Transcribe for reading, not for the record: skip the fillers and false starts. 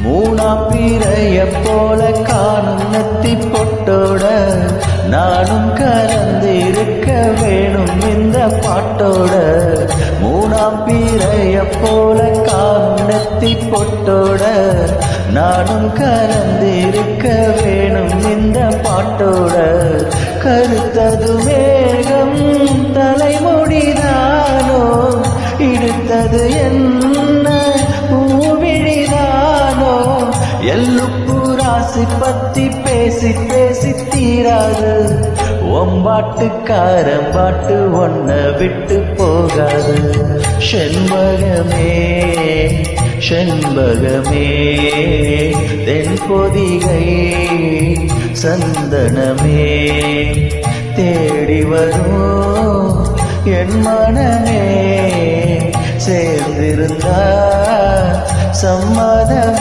மூணாம் பிறைய போல காணும் நெத்தி பொட்டோட நானும் கலந்திருக்க வேணும் இந்த பாட்டோட. மூணாம் பிறைய போல காணும் நெத்தி பொட்டோட நானும் கலந்திருக்க வேணும் இந்த பாட்டோட. கருத்தது மேகம் தலைமுடிதானோ, இடுத்தது என்ன பூவிழிதானோ. எள்ளுப்பு ராசி பத்தி பேசி பேசி தீராது, ஒம்பாட்டுக்காரன் பாட்டு ஒன்ன விட்டு போகாது. செண்பகமே செண்பகமே தென்பொதிகை சந்தனமே தேடி வரும் என் மனமே. சேர்ந்திருந்தா சம்மதமே.